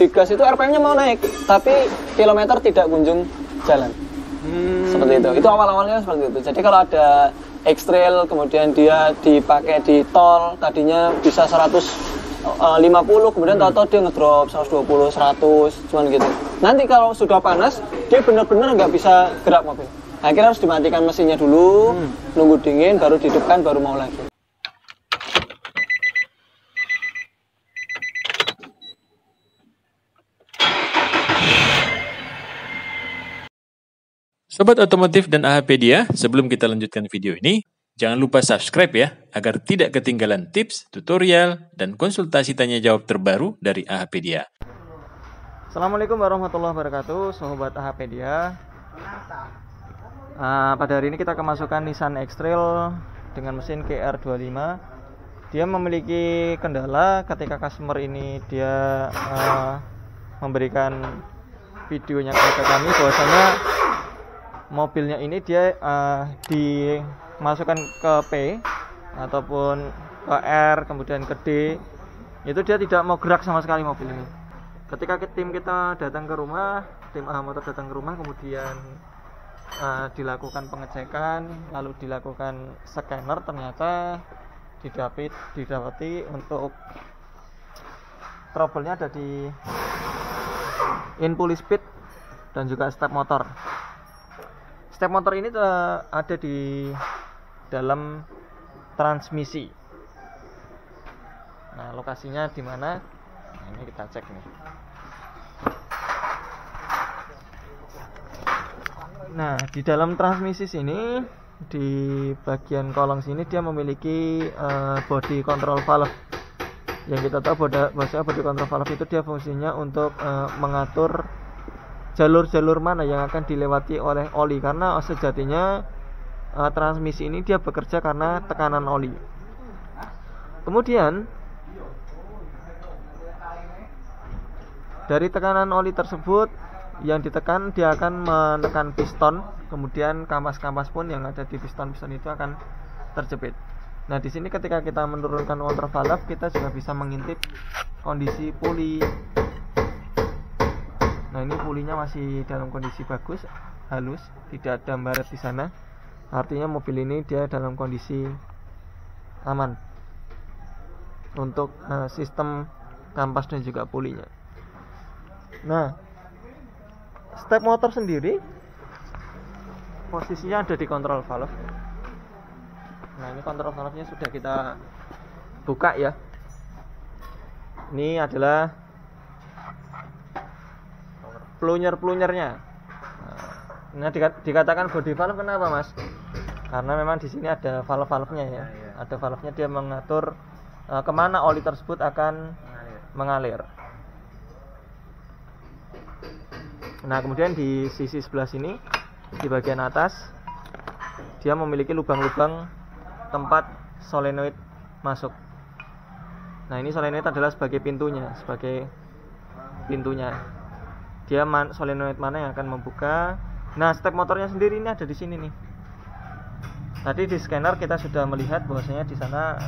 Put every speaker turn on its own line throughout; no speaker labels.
digas itu RPM-nya mau naik, tapi kilometer tidak kunjung jalan. Seperti itu. Itu awal-awalnya seperti itu. Jadi kalau ada X-Trail kemudian dia dipakai di tol, tadinya bisa 150, kemudian tahu-tahu dia ngedrop 120, 100, cuman gitu. Nanti kalau sudah panas, dia benar-benar nggak bisa gerak mobil. Akhirnya harus dimatikan mesinnya dulu, nunggu dingin, baru dihidupkan, baru mau lagi.
Sobat Otomotif dan AHpedia, sebelum kita lanjutkan video ini, jangan lupa subscribe ya, agar tidak ketinggalan tips, tutorial, dan konsultasi tanya jawab terbaru dari AHpedia.
Assalamualaikum warahmatullahi wabarakatuh, Sobat AHpedia. Pada hari ini kita kemasukan Nissan X-Trail dengan mesin KR25. Dia memiliki kendala ketika customer ini dia memberikan videonya ke kami, bahwasanya mobilnya ini dia dimasukkan ke P ataupun ke R kemudian ke D, itu dia tidak mau gerak sama sekali mobil ini. Ketika tim kita datang ke rumah, tim AH Motor datang ke rumah, kemudian dilakukan pengecekan, lalu dilakukan scanner, ternyata didapati untuk trouble-nya ada di in pulley speed dan juga step motor. Step motor ini ada di dalam transmisi. Nah, lokasinya di mana? Nah, ini kita cek nih. Nah, di dalam transmisi sini, di bagian kolong sini dia memiliki body control valve. Yang kita tahu bahwa body control valve itu dia fungsinya untuk mengatur jalur-jalur mana yang akan dilewati oleh oli, karena sejatinya transmisi ini dia bekerja karena tekanan oli. Kemudian dari tekanan oli tersebut yang ditekan, dia akan menekan piston, kemudian kampas-kampas pun yang ada di piston-piston itu akan terjepit. Nah, di sini ketika kita menurunkan control valve, kita juga bisa mengintip kondisi puli. Nah, ini pulinya masih dalam kondisi bagus, halus, tidak ada baret di sana. Artinya mobil ini dia dalam kondisi aman untuk sistem kampas dan juga pulinya. Nah, step motor sendiri posisinya ada di kontrol valve. Nah, ini kontrol valve-nya sudah kita buka ya. Ini adalah plunger-plungernya. Nah, dikatakan body valve kenapa, Mas? Karena memang di sini ada valve-valve-nya ya. Ada valve-nya, dia mengatur kemana oli tersebut akan mengalir. Nah, kemudian di sisi sebelah sini, di bagian atas, dia memiliki lubang-lubang tempat solenoid masuk. Nah, ini solenoid adalah sebagai pintunya, dia solenoid mana yang akan membuka. Nah, step motornya sendiri ini ada di sini nih. Tadi di scanner kita sudah melihat bahwasanya di sana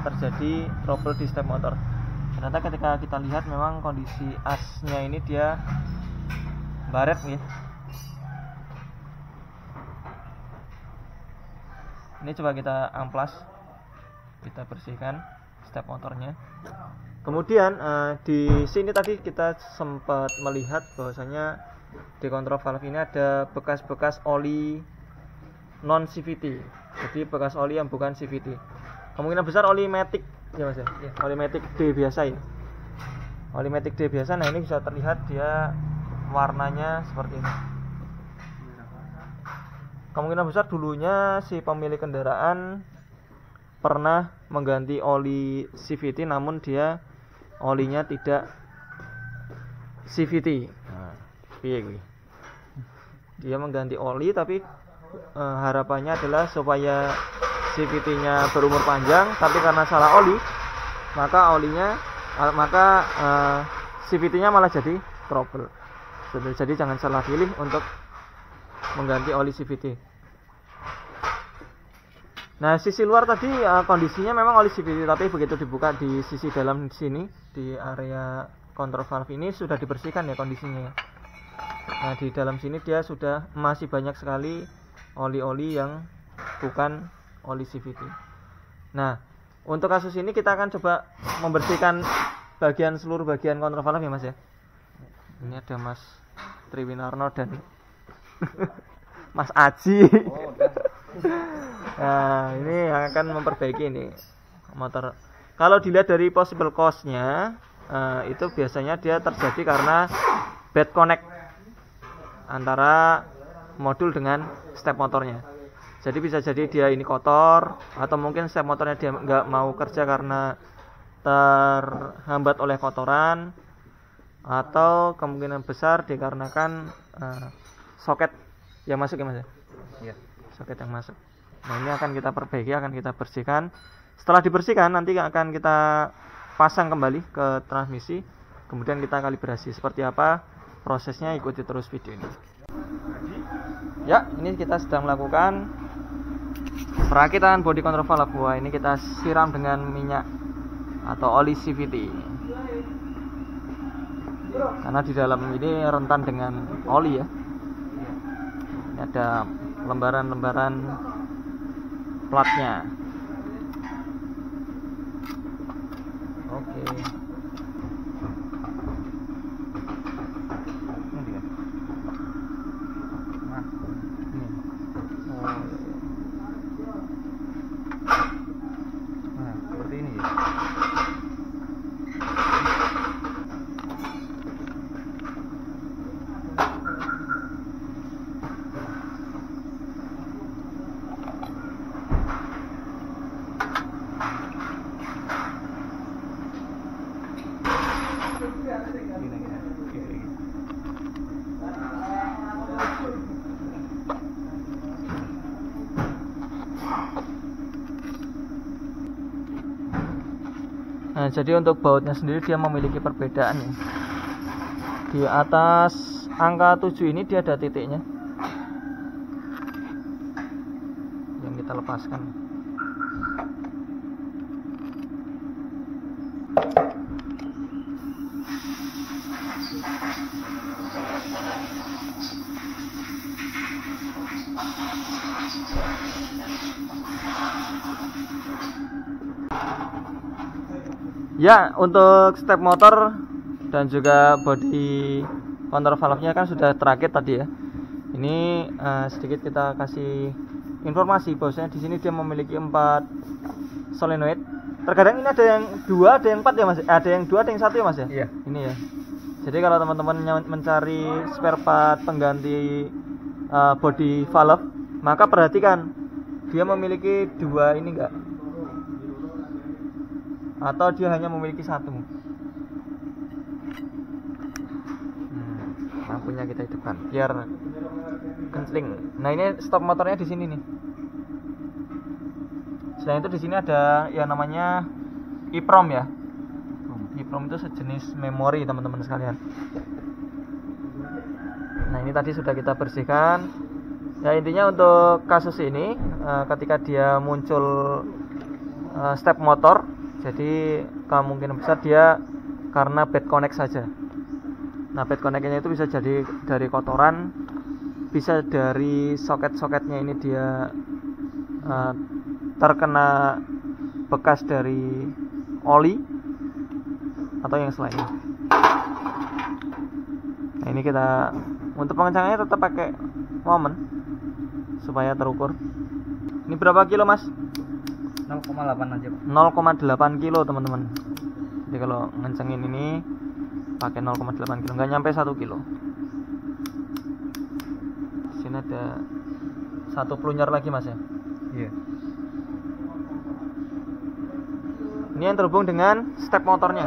terjadi trouble di step motor. Ternyata ketika kita lihat memang kondisi asnya ini dia baret nih. Ini coba kita amplas, kita bersihkan step motornya. Kemudian di sini tadi kita sempat melihat bahwasanya di kontrol valve ini ada bekas-bekas oli non CVT. Jadi bekas oli yang bukan CVT. Kemungkinan besar oli matic ya, Mas ya. Oli matic D biasa ya. Oli matic D biasa. Nah, ini bisa terlihat dia warnanya seperti ini. Kemungkinan besar dulunya si pemilik kendaraan pernah mengganti oli CVT, namun dia olinya tidak CVT. Nah, dia mengganti oli, tapi harapannya adalah supaya CVT-nya berumur panjang, tapi karena salah oli, maka CVT-nya malah jadi trouble. Jadi jangan salah pilih untuk mengganti oli CVT. Nah, sisi luar tadi kondisinya memang oli CVT, tapi begitu dibuka di sisi dalam sini, di area kontrol valve ini sudah dibersihkan ya kondisinya. Nah, di dalam sini dia sudah masih banyak sekali oli-oli yang bukan oli CVT. Nah, untuk kasus ini kita akan coba membersihkan seluruh bagian kontrol valve ya Mas ya. Ini ada Mas Triwinarno dan Mas Aji. Nah, ini yang akan memperbaiki ini motor. Kalau dilihat dari possible cause-nya, itu biasanya dia terjadi karena bad connect antara modul dengan step motornya. Jadi bisa jadi dia ini kotor, atau mungkin step motornya dia nggak mau kerja karena terhambat oleh kotoran, atau kemungkinan besar dikarenakan soket yang masuk ya Mas ya? Iya. Soket yang masuk. Nah, ini akan kita perbaiki, akan kita bersihkan. Setelah dibersihkan nanti akan kita pasang kembali ke transmisi, kemudian kita kalibrasi. Seperti apa prosesnya, ikuti terus video ini. Ya, ini kita sedang melakukan perakitan body control valve. Wah, ini kita siram dengan minyak atau oli CVT. Karena di dalam ini rentan dengan oli ya. Ini ada lembaran-lembaran platnya. Oke. Ini dia. Nah, ini. Oh. Nah, seperti ini ya. Nah, jadi untuk bautnya sendiri dia memiliki perbedaan ya. Di atas angka 7 ini dia ada titiknya yang kita lepaskan. Ya, untuk step motor dan juga body control valve-nya kan sudah terakit tadi ya. Ini sedikit kita kasih informasi bahwasanya di sini dia memiliki 4 solenoid. Terkadang ini ada yang 2, ada yang 4 ya Mas. Ada yang 2, ada yang 1 ya Mas ya? Iya. Ini ya. Jadi kalau teman-teman mencari spare part pengganti body valve, maka perhatikan dia memiliki 2 ini enggak? Atau dia hanya memiliki 1. Lampunya kita hidupkan biar kencing. Nah, ini stop motornya di sini nih. Selain itu di sini ada yang namanya EEPROM ya. EEPROM itu sejenis memori teman-teman sekalian. Nah, ini tadi sudah kita bersihkan. Ya, intinya untuk kasus ini ketika dia muncul step motor, jadi kemungkinan besar dia karena bad connect saja. Nah, bad connect-nya itu bisa jadi dari kotoran, bisa dari soket-soketnya ini dia terkena bekas dari oli atau yang selainnya. Nah, ini kita untuk pengencangannya tetap pakai momen supaya terukur. Ini berapa kilo Mas?
0,8 aja Pak.
0,8 kilo teman-teman. Jadi kalau ngencengin ini pakai 0,8 kilo, nggak nyampe 1 kilo. Sini ada 1 plunger lagi Mas ya.
Iya.
Ini yang terhubung dengan step motornya.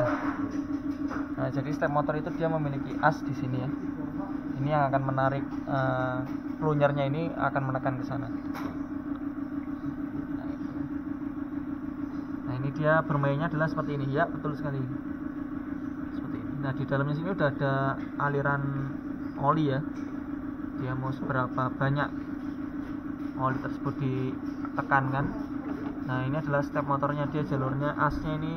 Nah, jadi step motor itu dia memiliki as di sini ya. Ini yang akan menarik plunyernya, ini akan menekan ke sana. Nah, ini dia bermainnya adalah seperti ini ya, betul sekali. Seperti ini. Nah, di dalamnya sini udah ada aliran oli ya. Dia mau seberapa banyak oli tersebut ditekankan. Nah, ini adalah step motornya, dia jalurnya asnya ini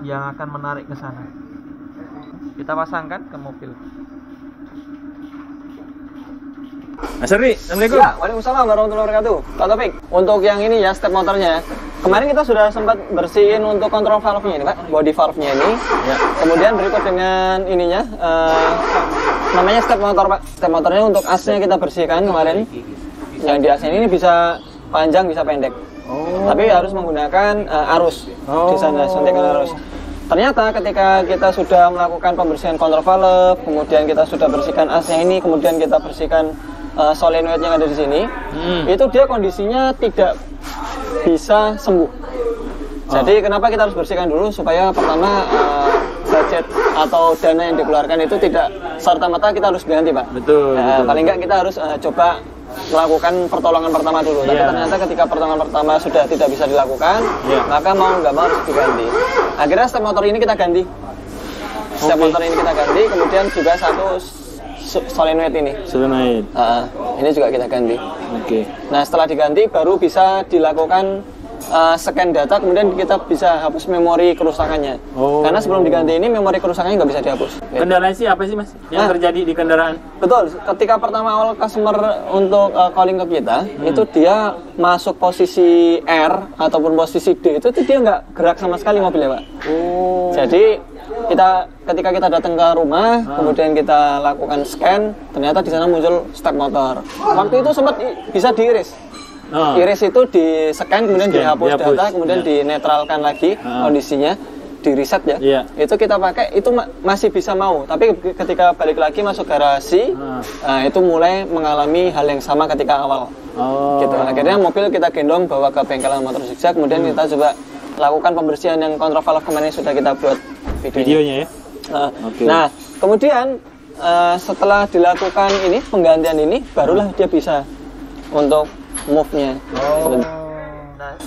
yang akan menarik ke sana. Kita pasangkan ke mobil.
Mas Ardi, Assalamualaikum.
Ya, waalaikumsalam warahmatullahi wabarakatuh. Pak Taufik, untuk yang ini ya step motornya. Kemarin kita sudah sempat bersihin untuk kontrol valve-nya ini, Pak, body valve-nya ini.
Ya.
Kemudian berikut dengan ininya, namanya step motor, Pak. Step motornya untuk asnya kita bersihkan kemarin. Yang di asnya ini bisa panjang, bisa pendek. Tapi harus menggunakan arus di sana, suntikan arus. Ternyata ketika kita sudah melakukan pembersihan kontrol valve, kemudian kita sudah bersihkan asnya ini, kemudian kita bersihkan solenoid yang ada di sini, itu dia kondisinya tidak bisa sembuh. Jadi kenapa kita harus bersihkan dulu supaya pertama budget atau dana yang dikeluarkan itu tidak serta-merta kita harus ganti, Pak.
Betul.
Paling enggak kita harus coba melakukan pertolongan pertama dulu. Tapi ternyata ketika pertolongan pertama sudah tidak bisa dilakukan, maka mau nggak mau harus diganti. Akhirnya step motor ini kita ganti. Step motor ini kita ganti, kemudian juga satu solenoid ini.
Solenoid.
Ini juga kita ganti.
Oke.
Nah, setelah diganti baru bisa dilakukan scan data, kemudian kita bisa hapus memori kerusakannya. Karena sebelum diganti ini memori kerusakannya nggak bisa dihapus.
Kendalanya sih apa sih, Mas? Yang terjadi di kendaraan?
Betul. Ketika pertama awal customer untuk calling ke kita, itu dia masuk posisi R ataupun posisi D, itu dia nggak gerak sama sekali mobilnya, Pak. Jadi ketika kita datang ke rumah, kemudian kita lakukan scan, ternyata di sana muncul step motor. Waktu itu sempat bisa diiris. Iris itu di scan, kemudian dihapus data, kemudian dinetralkan lagi kondisinya, di reset ya. Itu kita pakai, itu masih bisa mau. Tapi ketika balik lagi masuk garasi, itu mulai mengalami hal yang sama ketika awal. Gitu. Akhirnya mobil kita gendong bawa ke bengkel motor zigzag, kemudian kita coba lakukan pembersihan yang kontrol valve kemarin sudah kita buat videonya
ya.
Nah, kemudian setelah dilakukan ini penggantian ini, barulah dia bisa untuk move-nya.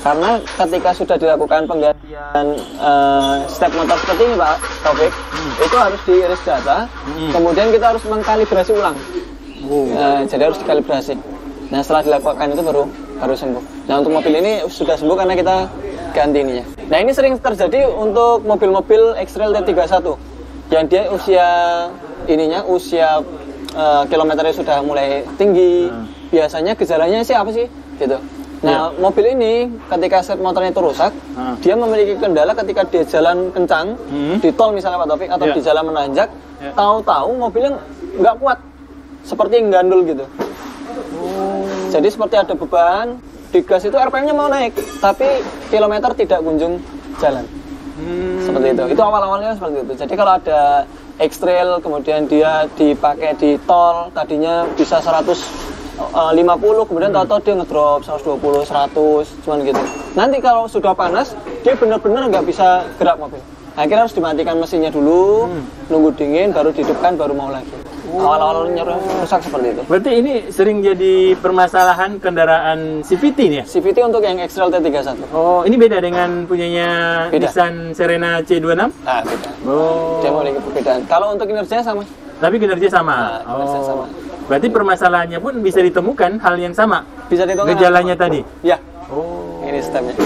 Karena ketika sudah dilakukan penggantian step motor seperti ini, Pak Taufik, itu harus diiris data, kemudian kita harus mengkalibrasi ulang. Jadi harus dikalibrasi. Nah, setelah dilakukan itu baru sembuh. Nah, untuk mobil ini sudah sembuh karena kita ganti ininya. Nah, ini sering terjadi untuk mobil-mobil X-Trail T31 yang dia usia kilometernya sudah mulai tinggi. Biasanya gejalanya sih apa sih gitu. Nah, mobil ini ketika set motornya itu rusak, dia memiliki kendala ketika dia jalan kencang di tol misalnya, Pak Taufik, atau di jalan menanjak, tahu-tahu mobilnya nggak kuat, seperti gandul gitu. Jadi seperti ada beban di gas, itu RPM-nya mau naik, tapi kilometer tidak kunjung jalan. Seperti itu. Itu awal-awalnya seperti itu. Jadi kalau ada X-Trail kemudian dia dipakai di tol, tadinya bisa 150, kemudian tahu-tahu dia ngedrop 120, 100, cuman gitu. Nanti kalau sudah panas, dia benar-benar nggak bisa gerak mobil. Akhirnya harus dimatikan mesinnya dulu, nunggu dingin, baru dihidupkan, baru mau lagi. Awal-awalnya rusak seperti itu.
Berarti ini sering jadi permasalahan kendaraan CVT nih ya?
CVT untuk yang X-Trail T31.
Oh, ini beda dengan punyanya Nissan Serena C26?
Nah, beda. Dia memiliki perbedaan. Kalau untuk kinerjanya sama.
Tapi kinerjanya sama?
Kinerjanya sama.
Berarti permasalahannya pun bisa ditemukan hal yang sama?
Bisa ditemukan.
Gejalanya tadi?
Ya. Ini stepnya.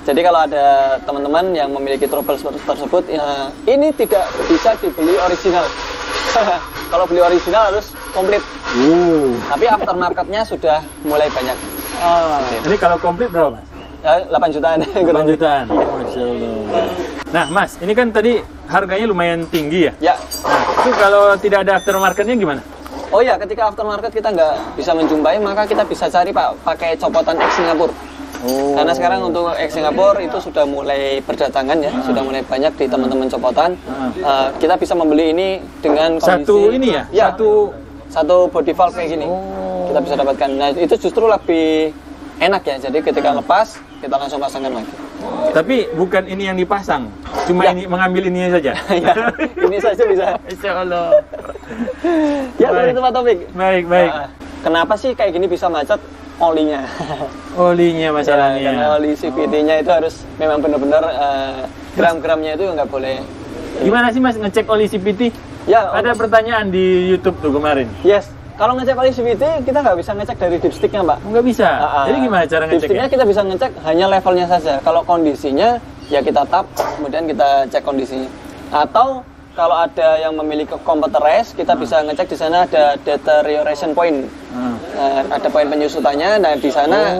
Jadi kalau ada teman-teman yang memiliki trouble tersebut, ya, ini tidak bisa dibeli original. Kalau beli original harus komplit. Tapi aftermarketnya sudah mulai banyak.
Ini kalau komplit berapa, Mas?
8 jutaan.
8 jutaan. Masya Allah. Nah, Mas, ini kan tadi harganya lumayan tinggi ya?
Ya.
Nah, itu kalau tidak ada aftermarketnya gimana?
Oh ya, ketika aftermarket kita nggak bisa menjumpai, maka kita bisa cari pakai copotan X Singapura. Karena sekarang untuk X Singapura itu sudah mulai berdatangan ya, sudah mulai banyak di teman-teman copotan. Kita bisa membeli ini dengan kondisi
satu ini ya?
Ya, satu body valve kayak gini. Kita bisa dapatkan. Nah, itu justru lebih enak ya. Jadi ketika lepas, kita langsung pasangkan lagi.
Tapi bukan ini yang dipasang, cuma ini mengambil ininya saja.
Ya, ini saja bisa.
Insya Allah.
Ya, seperti itu Pak Taufik.
Baik.
Kenapa sih kayak gini bisa macet? Olinya.
Olinya masalahnya.
Ya, karena oli CVT-nya itu harus memang benar-benar gram-gramnya itu nggak boleh.
Gimana sih Mas ngecek oli CVT?
Ya,
ada pertanyaan di YouTube tuh kemarin.
Yes. Kalau ngecek oli CVT, kita nggak bisa ngecek dari dipsticknya, Mbak.
Nggak bisa? Jadi gimana cara ngeceknya?
Dipsticknya kita bisa ngecek hanya levelnya saja. Kalau kondisinya, ya kita tap, kemudian kita cek kondisinya. Atau kalau ada yang memiliki computerized, kita bisa ngecek di sana ada deterioration point. Ada poin penyusutannya. Nah, di sana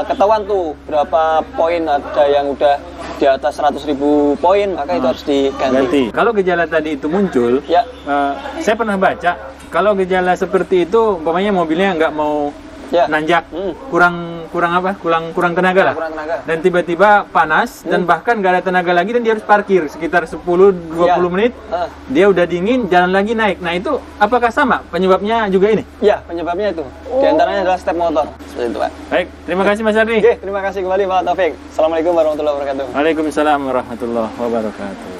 ketahuan tuh berapa poin, ada yang udah di atas 100.000 poin, maka itu harus diganti.
Kalau gejala tadi itu muncul,
Ya.
Saya pernah baca, kalau gejala seperti itu, umpamanya mobilnya nggak mau
Ya.
nanjak, kurang tenaga lah,
Kurang tenaga.
dan tiba-tiba panas dan bahkan nggak ada tenaga lagi dan dia harus parkir sekitar 10-20
Ya.
menit,
Ah.
dia udah dingin, jalan lagi naik. Nah itu apakah sama penyebabnya juga ini?
Ya, penyebabnya itu. Di antaranya adalah step motor. Seperti itu, Pak.
Baik, terima kasih Mas Ardi.
Oke, terima kasih kembali Pak Taufik. Assalamualaikum warahmatullahi wabarakatuh.
Waalaikumsalam warahmatullahi wabarakatuh.